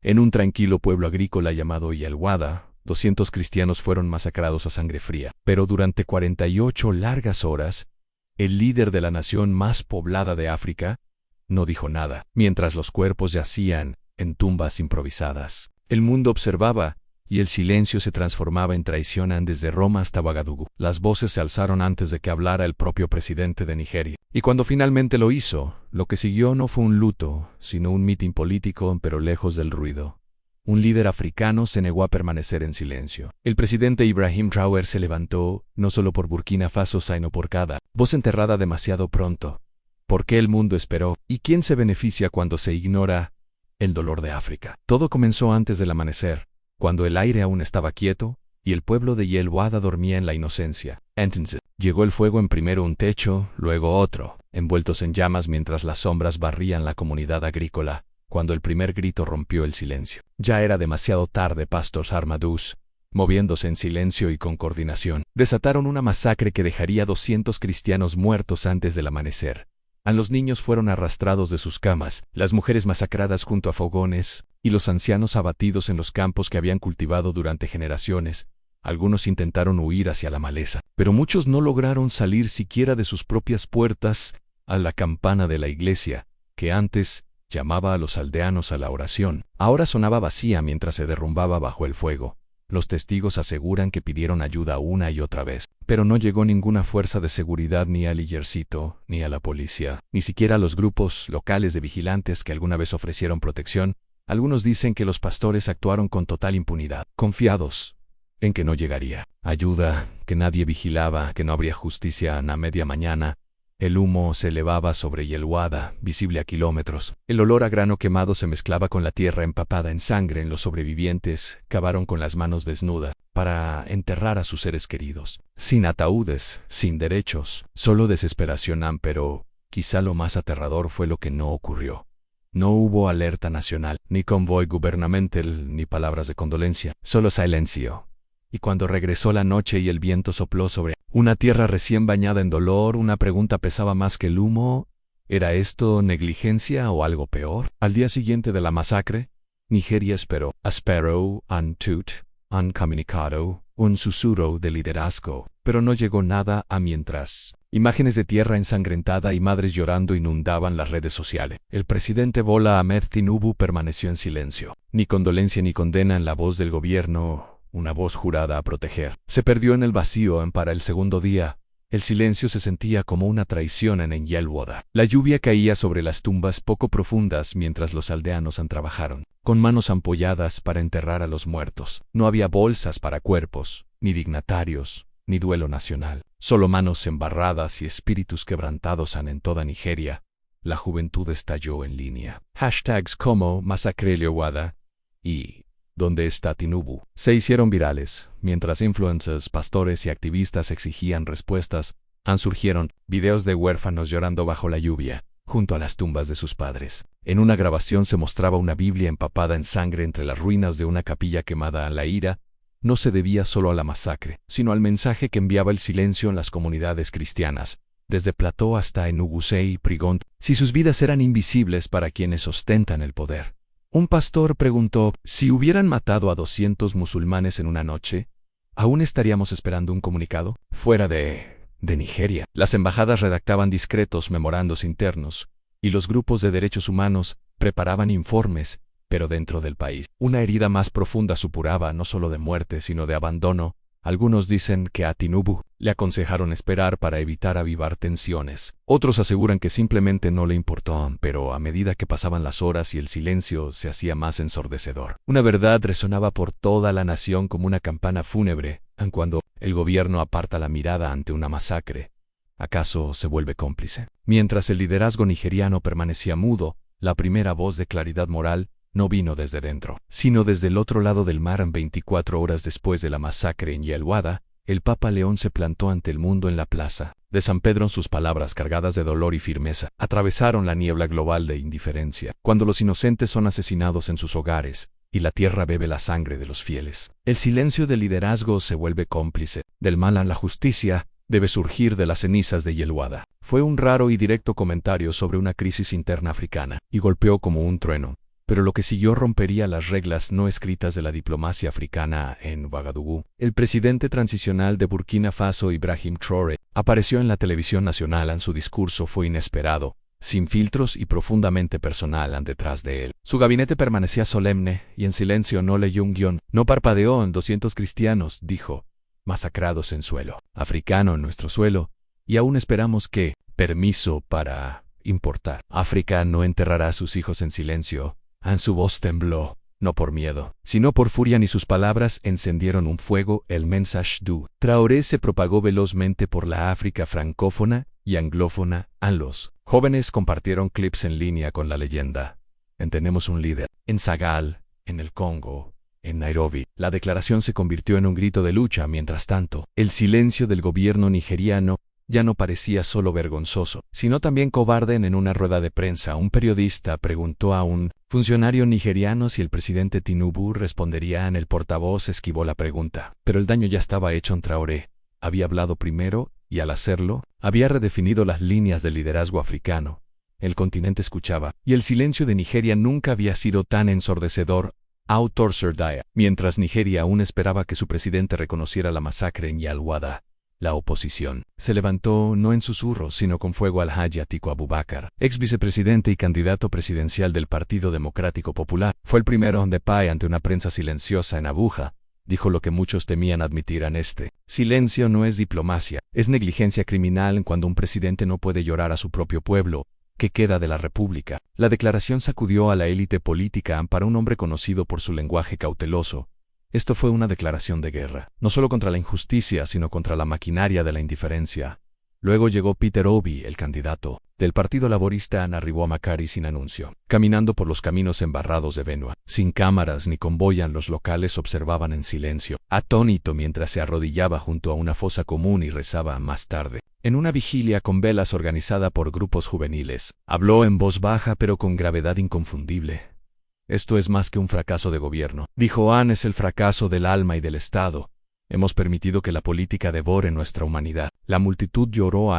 En un tranquilo pueblo agrícola llamado Yelwada, 200 cristianos fueron masacrados a sangre fría. Pero durante 48 largas horas, el líder de la nación más poblada de África no dijo nada, mientras los cuerpos yacían en tumbas improvisadas. El mundo observaba, y el silencio se transformaba en traición desde Roma hasta Ouagadougou. Las voces se alzaron antes de que hablara el propio presidente de Nigeria. Y cuando finalmente lo hizo, lo que siguió no fue un luto, sino un mitin político, pero lejos del ruido. Un líder africano se negó a permanecer en silencio. El presidente Ibrahim Traoré se levantó, no solo por Burkina Faso, sino por cada voz enterrada demasiado pronto. ¿Por qué el mundo esperó? ¿Y quién se beneficia cuando se ignora el dolor de África? Todo comenzó antes del amanecer, cuando el aire aún estaba quieto, y el pueblo de Yelwada dormía en la inocencia. Entonces, llegó el fuego en primero un techo, luego otro, envueltos en llamas mientras las sombras barrían la comunidad agrícola, cuando el primer grito rompió el silencio. Ya era demasiado tarde. Pastores armados, moviéndose en silencio y con coordinación, desataron una masacre que dejaría 200 cristianos muertos antes del amanecer. Los niños fueron arrastrados de sus camas, las mujeres masacradas junto a fogones, y los ancianos abatidos en los campos que habían cultivado durante generaciones. Algunos intentaron huir hacia la maleza, pero muchos no lograron salir siquiera de sus propias puertas. A la campana de la iglesia, que antes llamaba a los aldeanos a la oración, ahora sonaba vacía mientras se derrumbaba bajo el fuego. Los testigos aseguran que pidieron ayuda una y otra vez, pero no llegó ninguna fuerza de seguridad, ni al ejército, ni a la policía, ni siquiera a los grupos locales de vigilantes que alguna vez ofrecieron protección. Algunos dicen que los pastores actuaron con total impunidad, confiados en que no llegaría ayuda, que nadie vigilaba, que no habría justicia. A media mañana, el humo se elevaba sobre Yelwada, visible a kilómetros. El olor a grano quemado se mezclaba con la tierra empapada en sangre. Los sobrevivientes cavaron con las manos desnudas para enterrar a sus seres queridos. Sin ataúdes, sin derechos, solo desesperación. Pero quizá lo más aterrador fue lo que no ocurrió. No hubo alerta nacional, ni convoy gubernamental, ni palabras de condolencia, solo silencio. Y cuando regresó la noche y el viento sopló sobre una tierra recién bañada en dolor, una pregunta pesaba más que el humo. ¿Era esto negligencia o algo peor? Al día siguiente de la masacre, Nigeria esperó. Esperó un comunicado, un susurro de liderazgo, pero no llegó nada. Mientras imágenes de tierra ensangrentada y madres llorando inundaban las redes sociales, el presidente Bola Ahmed Tinubu permaneció en silencio. Ni condolencia ni condena en la voz del gobierno. Una voz jurada a proteger. Se perdió en el vacío. Para el segundo día, el silencio se sentía como una traición en Yelwada. La lluvia caía sobre las tumbas poco profundas mientras los aldeanos trabajaron, con manos ampolladas para enterrar a los muertos. No había bolsas para cuerpos, ni dignatarios, ni duelo nacional. Solo manos embarradas y espíritus quebrantados en toda Nigeria. La juventud estalló en línea. Hashtags como Masacre Yelwada y ¿dónde está Tinubu? Se hicieron virales, mientras influencers, pastores y activistas exigían respuestas. Surgieron videos de huérfanos llorando bajo la lluvia, junto a las tumbas de sus padres. En una grabación se mostraba una Biblia empapada en sangre entre las ruinas de una capilla quemada. La ira no se debía solo a la masacre, sino al mensaje que enviaba el silencio en las comunidades cristianas, desde Plateau hasta Enuguse y Prigont, si sus vidas eran invisibles para quienes ostentan el poder. Un pastor preguntó, si hubieran matado a 200 musulmanes en una noche, ¿aún estaríamos esperando un comunicado? Fuera de Nigeria, las embajadas redactaban discretos memorandos internos, y los grupos de derechos humanos preparaban informes, pero dentro del país, una herida más profunda supuraba no solo de muerte sino de abandono. Algunos dicen que a Tinubu le aconsejaron esperar para evitar avivar tensiones. Otros aseguran que simplemente no le importó, pero a medida que pasaban las horas y el silencio se hacía más ensordecedor. Una verdad resonaba por toda la nación como una campana fúnebre. Cuando el gobierno aparta la mirada ante una masacre, ¿acaso se vuelve cómplice? Mientras el liderazgo nigeriano permanecía mudo, la primera voz de claridad moral no vino desde dentro, sino desde el otro lado del mar. 24 horas después de la masacre en Yelwada, el Papa León se plantó ante el mundo en la plaza de San Pedro. Sus palabras, cargadas de dolor y firmeza, atravesaron la niebla global de indiferencia. Cuando los inocentes son asesinados en sus hogares y la tierra bebe la sangre de los fieles, el silencio del liderazgo se vuelve cómplice. Del mal a la justicia debe surgir de las cenizas de Yelwada. Fue un raro y directo comentario sobre una crisis interna africana, y golpeó como un trueno. pero lo que siguió rompería las reglas no escritas de la diplomacia africana en Ouagadougou. El presidente transicional de Burkina Faso, Ibrahim Traoré, apareció en la televisión nacional. Su discurso fue inesperado, sin filtros y profundamente personal. Detrás de él, su gabinete permanecía solemne y en silencio. No leyó un guión, no parpadeó. 200 cristianos, dijo, masacrados en suelo africano, en nuestro suelo, y aún esperamos que, permiso para importar. África no enterrará a sus hijos en silencio. Su voz tembló, no por miedo, sino por furia, ni sus palabras encendieron un fuego. El mensaje du Traoré se propagó velozmente por la África francófona y anglófona. Los jóvenes compartieron clips en línea con la leyenda: tenemos un líder. En Sagal, en el Congo, en Nairobi, la declaración se convirtió en un grito de lucha. Mientras tanto, el silencio del gobierno nigeriano ya no parecía solo vergonzoso, sino también cobarde. En una rueda de prensa, un periodista preguntó a un funcionario nigeriano si el presidente Tinubu respondería. El portavoz esquivó la pregunta, pero el daño ya estaba hecho. Traoré había hablado primero y, al hacerlo, había redefinido las líneas del liderazgo africano. El continente escuchaba, y el silencio de Nigeria nunca había sido tan ensordecedor. Autor Serdaya. Mientras Nigeria aún esperaba que su presidente reconociera la masacre en Yalwada, la oposición se levantó, no en susurros, sino con fuego. Alhaji Atiku Abubakar, ex vicepresidente y candidato presidencial del Partido Democrático Popular, fue el primero de pie. Ante una prensa silenciosa en Abuja, dijo lo que muchos temían admitir: este silencio no es diplomacia, es negligencia criminal. Cuando un presidente no puede llorar a su propio pueblo, ¿qué queda de la república? La declaración sacudió a la élite política. Para un hombre conocido por su lenguaje cauteloso, esto fue una declaración de guerra, no solo contra la injusticia, sino contra la maquinaria de la indiferencia. Luego llegó Peter Obi, el candidato del Partido Laborista. Arribó a Makari sin anuncio, caminando por los caminos embarrados de Benua, sin cámaras ni convoy. Los locales observaban en silencio, atónito, mientras se arrodillaba junto a una fosa común y rezaba. Más tarde, en una vigilia con velas organizada por grupos juveniles, habló en voz baja pero con gravedad inconfundible. Esto es más que un fracaso de gobierno, dijo. Es el fracaso del alma y del Estado. Hemos permitido que la política devore nuestra humanidad. La multitud lloró.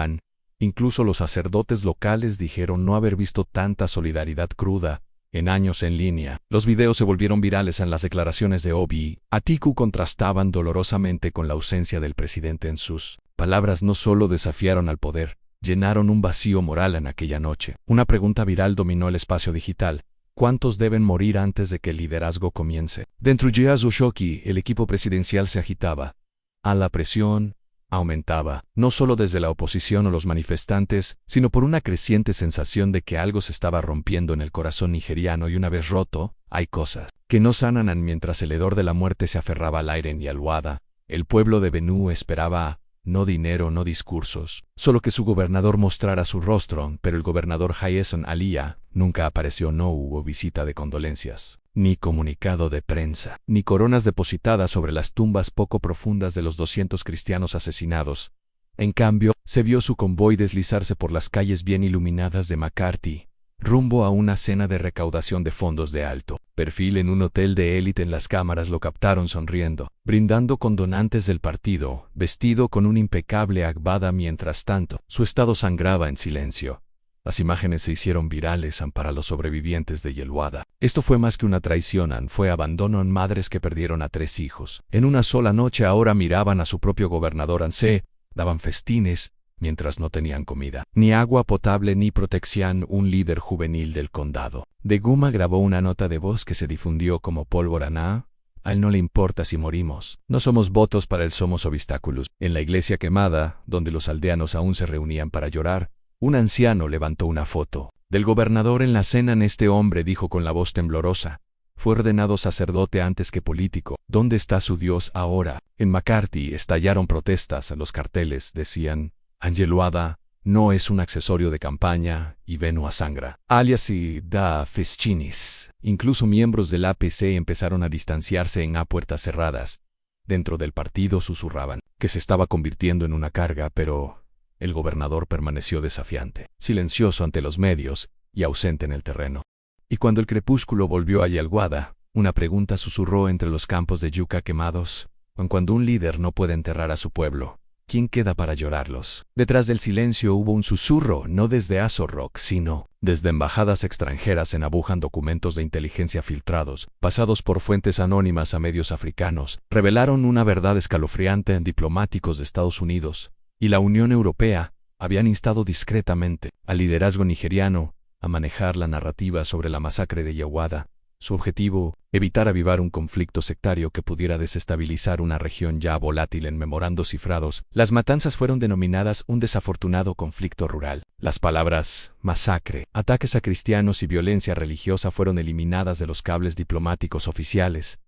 Incluso los sacerdotes locales dijeron no haber visto tanta solidaridad cruda en años. En línea, los videos se volvieron virales. Las declaraciones de Obi y Atiku contrastaban dolorosamente con la ausencia del presidente. Sus palabras no solo desafiaron al poder, llenaron un vacío moral. Aquella noche, una pregunta viral dominó el espacio digital: ¿cuántos deben morir antes de que el liderazgo comience? Dentro de Azushoki, el equipo presidencial se agitaba. La presión aumentaba, no solo desde la oposición o los manifestantes, sino por una creciente sensación de que algo se estaba rompiendo en el corazón nigeriano. Y una vez roto, hay cosas que no sanan. Mientras el hedor de la muerte se aferraba al aire en Yalwada, el pueblo de Benue esperaba no dinero, no discursos, solo que su gobernador mostrara su rostro. Pero el gobernador Jason Aliyah nunca apareció. No hubo visita de condolencias, ni comunicado de prensa, ni coronas depositadas sobre las tumbas poco profundas de los 200 cristianos asesinados. En cambio, se vio su convoy deslizarse por las calles bien iluminadas de Makati, rumbo a una cena de recaudación de fondos de alto perfil en un hotel de élite. Las cámaras lo captaron sonriendo, brindando con donantes del partido, vestido con un impecable agbada. Mientras tanto, su estado sangraba en silencio. Las imágenes se hicieron virales para los sobrevivientes de Yelwada. Esto fue más que una traición, fue abandono. Madres que perdieron a 3 hijos en una sola noche ahora miraban a su propio gobernador. Se daban festines mientras no tenían comida, ni agua potable ni protección. Un líder juvenil del condado de Guma grabó una nota de voz que se difundió como pólvora. A él no le importa si morimos. No somos votos para él, somos obstáculos. En la iglesia quemada, donde los aldeanos aún se reunían para llorar, un anciano levantó una foto del gobernador en la cena. Este hombre dijo con la voz temblorosa: fue ordenado sacerdote antes que político. ¿Dónde está su Dios ahora? En Makati estallaron protestas. Los carteles decían: Yelwada no es un accesorio de campaña y Benua sangra. Alias y da Feschinis. Incluso miembros del APC empezaron a distanciarse a puertas cerradas. Dentro del partido susurraban que se estaba convirtiendo en una carga, pero el gobernador permaneció desafiante, silencioso ante los medios y ausente en el terreno. Y cuando el crepúsculo volvió a Yalwada, una pregunta susurró entre los campos de yuca quemados: cuando un líder no puede enterrar a su pueblo, ¿quién queda para llorarlos? Detrás del silencio hubo un susurro, no desde Azor Rock, sino desde embajadas extranjeras en Abujan. Documentos de inteligencia filtrados, pasados por fuentes anónimas a medios africanos, revelaron una verdad escalofriante. En diplomáticos de Estados Unidos y la Unión Europea habían instado discretamente al liderazgo nigeriano a manejar la narrativa sobre la masacre de Yawada. Su objetivo, evitar avivar un conflicto sectario que pudiera desestabilizar una región ya volátil. En memorandos cifrados, las matanzas fueron denominadas un desafortunado conflicto rural. Las palabras masacre, ataques a cristianos y violencia religiosa fueron eliminadas de los cables diplomáticos oficiales.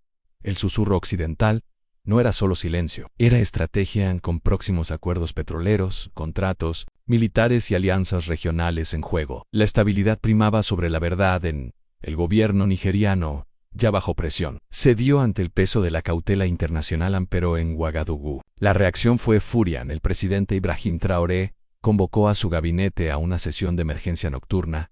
El susurro occidental no era solo silencio, era estrategia con próximos acuerdos petroleros, contratos, militares y alianzas regionales en juego. La estabilidad primaba sobre la verdad. El gobierno nigeriano, ya bajo presión, cedió ante el peso de la cautela internacional. Pero en Ouagadougou, la reacción fue furia. El presidente Ibrahim Traoré convocó a su gabinete a una sesión de emergencia nocturna.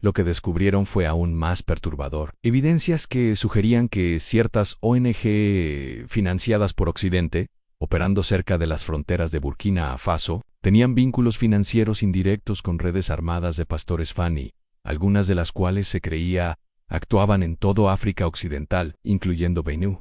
Lo que descubrieron fue aún más perturbador. Evidencias que sugerían que ciertas ONG financiadas por Occidente, operando cerca de las fronteras de Burkina Faso, tenían vínculos financieros indirectos con redes armadas de pastores Fani, algunas de las cuales se creía actuaban en todo África Occidental, incluyendo Benue.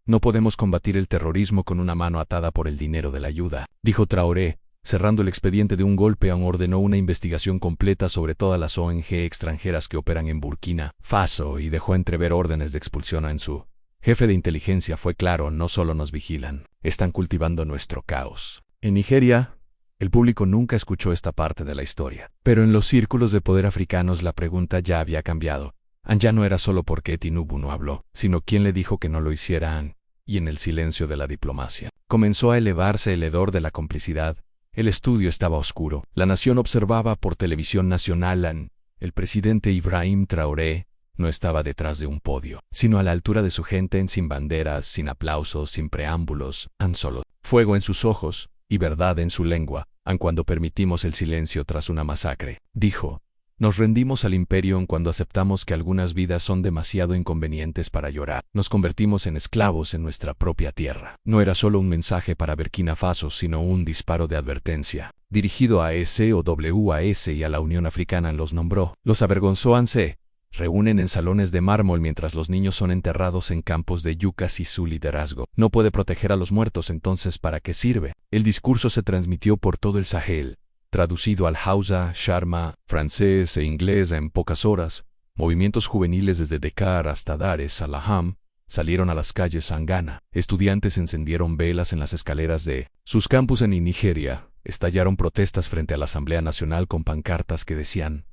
No podemos combatir el terrorismo con una mano atada por el dinero de la ayuda, dijo Traoré, cerrando el expediente de un golpe. Aún ordenó una investigación completa sobre todas las ONG extranjeras que operan en Burkina Faso y dejó entrever órdenes de expulsión. En su jefe de inteligencia fue claro: no solo nos vigilan, están cultivando nuestro caos. En Nigeria, el público nunca escuchó esta parte de la historia. Pero en los círculos de poder africanos la pregunta ya había cambiado. Ya no era solo por qué Tinubu no habló, sino quién le dijo que no lo hicieran. Y en el silencio de la diplomacia comenzó a elevarse el hedor de la complicidad. El estudio estaba oscuro. La nación observaba por televisión nacional. El presidente Ibrahim Traoré no estaba detrás de un podio, sino a la altura de su gente, sin banderas, sin aplausos, sin preámbulos, solo fuego en sus ojos y verdad en su lengua. Cuando permitimos el silencio tras una masacre, dijo, nos rendimos al imperio. Cuando aceptamos que algunas vidas son demasiado inconvenientes para llorar, nos convertimos en esclavos en nuestra propia tierra. No era solo un mensaje para Burkina Faso, sino un disparo de advertencia, dirigido a SOWAS y a la Unión Africana. Los nombró, los avergonzó. Se reúnen en salones de mármol mientras los niños son enterrados en campos de yucas y su liderazgo no puede proteger a los muertos. Entonces, ¿para qué sirve? El discurso se transmitió por todo el Sahel, traducido al Hausa, Sharma, francés e inglés en pocas horas. Movimientos juveniles desde Dakar hasta Dar es Salaam salieron a las calles Sangana. Estudiantes encendieron velas en las escaleras de sus campus. En Nigeria, estallaron protestas frente a la Asamblea Nacional con pancartas que decían: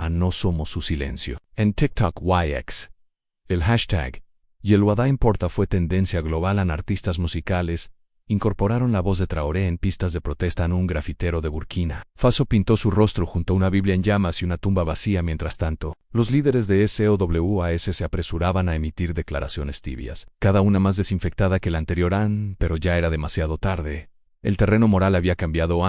no somos su silencio. En TikTok YX, el hashtag Yelwada importa fue tendencia global. Artistas musicales incorporaron la voz de Traoré en pistas de protesta. Un grafitero de Burkina Faso pintó su rostro junto a una Biblia en llamas y una tumba vacía. Mientras tanto, los líderes de SOWAS se apresuraban a emitir declaraciones tibias, cada una más desinfectada que la anterior. Pero ya era demasiado tarde. El terreno moral había cambiado.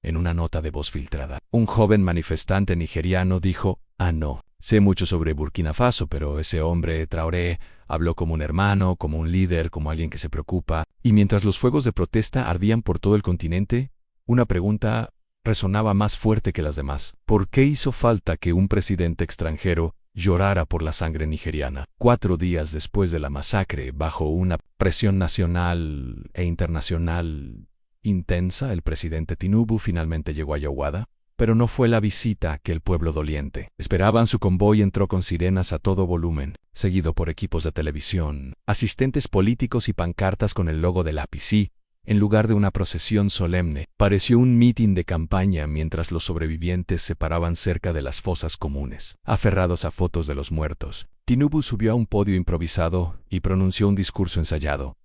En una nota de voz filtrada, un joven manifestante nigeriano dijo: no sé mucho sobre Burkina Faso, pero ese hombre, Traoré, habló como un hermano, como un líder, como alguien que se preocupa. Y mientras los fuegos de protesta ardían por todo el continente, una pregunta resonaba más fuerte que las demás: ¿por qué hizo falta que un presidente extranjero llorara por la sangre nigeriana? 4 días después de la masacre, bajo una presión nacional e internacional intensa, el presidente Tinubu finalmente llegó a Yawada, pero no fue la visita que el pueblo doliente esperaban. Su convoy entró con sirenas a todo volumen, seguido por equipos de televisión, asistentes políticos y pancartas con el logo del APC. En lugar de una procesión solemne, pareció un mitin de campaña mientras los sobrevivientes se paraban cerca de las fosas comunes, aferrados a fotos de los muertos. Tinubu subió a un podio improvisado y pronunció un discurso ensayado.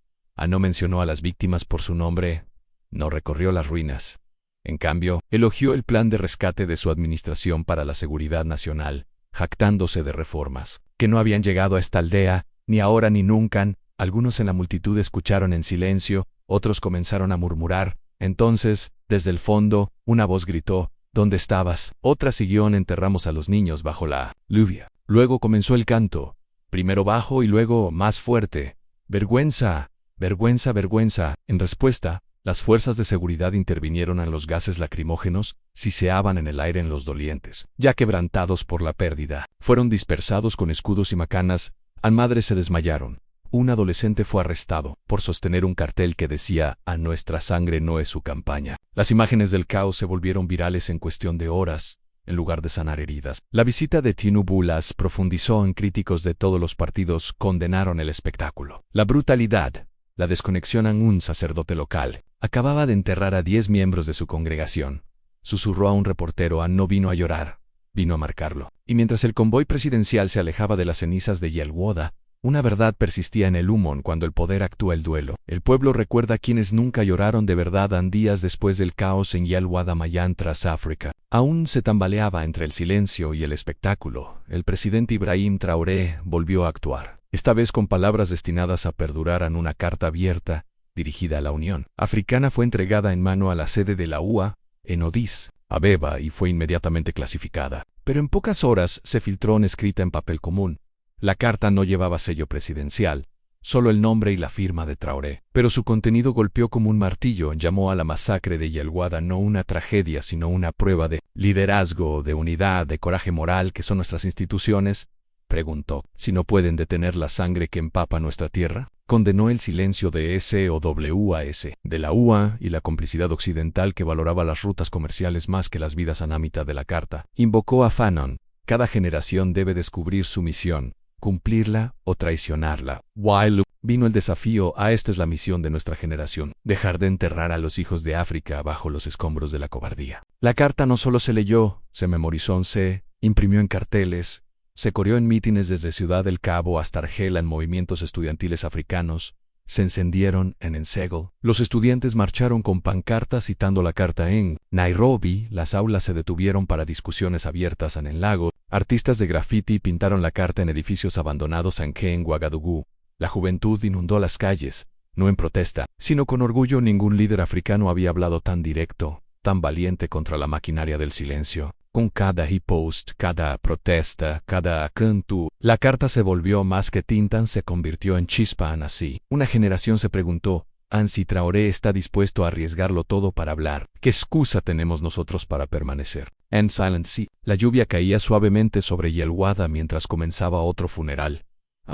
No mencionó a las víctimas por su nombre, no recorrió las ruinas. En cambio, elogió el plan de rescate de su administración para la seguridad nacional, jactándose de reformas que no habían llegado a esta aldea, ni ahora ni nunca. Algunos en la multitud escucharon en silencio, otros comenzaron a murmurar. Entonces, desde el fondo, una voz gritó: ¿dónde estabas? Otra siguió: enterramos a los niños bajo la lluvia. Luego comenzó el canto, primero bajo y luego más fuerte: vergüenza, vergüenza, vergüenza. En respuesta, Las fuerzas de seguridad intervinieron en los gases lacrimógenos, siseaban en el aire en los dolientes. Ya quebrantados por la pérdida, fueron dispersados con escudos y macanas, a madres se desmayaron. Un adolescente fue arrestado por sostener un cartel que decía «A nuestra sangre no es su campaña». Las imágenes del caos se volvieron virales en cuestión de horas, en lugar de sanar heridas. La visita de Tinubu las profundizó en críticos de todos los partidos condenaron el espectáculo. La brutalidad, la desconexión en un sacerdote local. Acababa de enterrar a 10 miembros de su congregación. Susurró a un reportero no vino a llorar, vino a marcarlo. Y mientras el convoy presidencial se alejaba de las cenizas de Yelwada, una verdad persistía en el humo cuando el poder actúa el duelo. El pueblo recuerda a quienes nunca lloraron de verdad días después del caos en Yelwada Mayan tras África. Aún se tambaleaba entre el silencio y el espectáculo. El presidente Ibrahim Traoré volvió a actuar. Esta vez con palabras destinadas a perdurar en una carta abierta, dirigida a la Unión Africana fue entregada en mano a la sede de la UA, en Addis Abeba y fue inmediatamente clasificada. Pero en pocas horas se filtró una escrita en papel común. La carta no llevaba sello presidencial, solo el nombre y la firma de Traoré. Pero su contenido golpeó como un martillo, llamó a la masacre de Yelwada no una tragedia sino una prueba de liderazgo, de unidad, de coraje moral que son nuestras instituciones. Preguntó, si no pueden detener la sangre que empapa nuestra tierra. Condenó el silencio de SOWAS, de la UA y la complicidad occidental que valoraba las rutas comerciales más que las vidas anámita de la carta. Invocó a Fanon, cada generación debe descubrir su misión, cumplirla o traicionarla. While vino el desafío esta es la misión de nuestra generación, dejar de enterrar a los hijos de África bajo los escombros de la cobardía. La carta no solo se leyó, se memorizó, se imprimió en carteles, se corrió en mítines desde Ciudad del Cabo hasta Argel en movimientos estudiantiles africanos, se encendieron en Ensegel. Los estudiantes marcharon con pancartas citando la carta en Nairobi, las aulas se detuvieron para discusiones abiertas en el lago, artistas de graffiti pintaron la carta en edificios abandonados en Ouagadougou. La juventud inundó las calles, no en protesta, sino con orgullo. Ningún líder africano había hablado tan directo, tan valiente contra la maquinaria del silencio. Con cada post, cada protesta, cada canto, la carta se volvió más que tinta, se convirtió en chispa así. Una generación se preguntó, si Traoré está dispuesto a arriesgarlo todo para hablar, ¿qué excusa tenemos nosotros para permanecer? En silence, la lluvia caía suavemente sobre Yelwada mientras comenzaba otro funeral.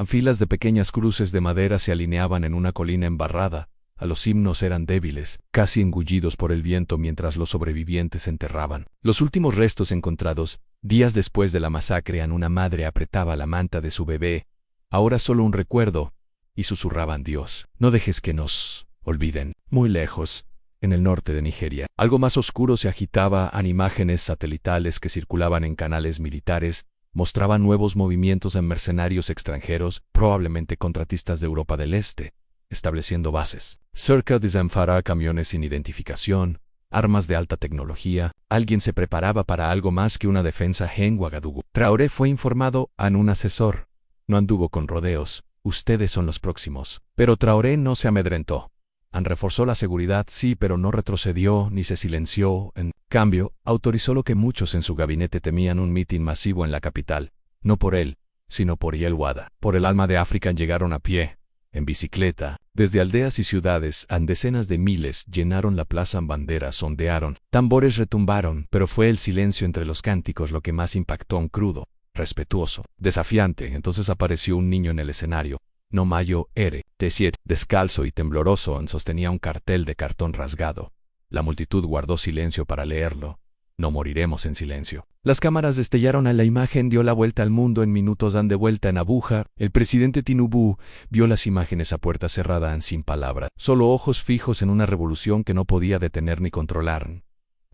Filas de pequeñas cruces de madera se alineaban en una colina embarrada. A los himnos eran débiles, casi engullidos por el viento mientras los sobrevivientes se enterraban. Los últimos restos encontrados, días después de la masacre, una madre apretaba la manta de su bebé, ahora solo un recuerdo, y susurraban Dios, no dejes que nos olviden. Muy lejos, en el norte de Nigeria, algo más oscuro se agitaba. Imágenes satelitales que circulaban en canales militares mostraban nuevos movimientos en mercenarios extranjeros, probablemente contratistas de Europa del Este, estableciendo bases. Cerca de Zamfara, camiones sin identificación, armas de alta tecnología. Alguien se preparaba para algo más que una defensa en Ouagadougou. Traoré fue informado en un asesor. No anduvo con rodeos. Ustedes son los próximos. Pero Traoré no se amedrentó. Reforzó la seguridad, sí, pero no retrocedió ni se silenció. En cambio, autorizó lo que muchos en su gabinete temían: un mitin masivo en la capital. No por él, sino por Yelwada. Por el alma de África llegaron a pie, en bicicleta, desde aldeas y ciudades, decenas de miles llenaron la plaza en banderas, ondearon, tambores retumbaron, pero fue el silencio entre los cánticos lo que más impactó. Crudo, respetuoso, desafiante. Entonces apareció un niño en el escenario. No Mayo T7, descalzo y tembloroso, sostenía un cartel de cartón rasgado. La multitud guardó silencio para leerlo. No moriremos en silencio. Las cámaras destellaron a la imagen, dio la vuelta al mundo en minutos. De vuelta en Abuja, el presidente Tinubu vio las imágenes a puerta cerrada, sin palabra, solo ojos fijos en una revolución que no podía detener ni controlar.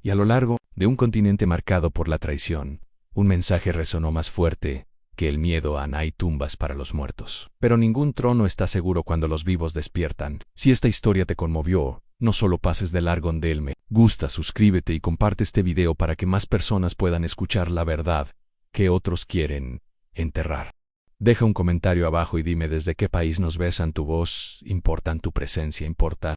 Y a lo largo de un continente marcado por la traición, un mensaje resonó más fuerte que el miedo: hay tumbas para los muertos. Pero ningún trono está seguro cuando los vivos despiertan. Si esta historia te conmovió, no solo pases de largo. Me gusta, suscríbete y comparte este video para que más personas puedan escuchar la verdad que otros quieren enterrar. Deja un comentario abajo y dime desde qué país nos ves. Tu voz importa, tu presencia importa.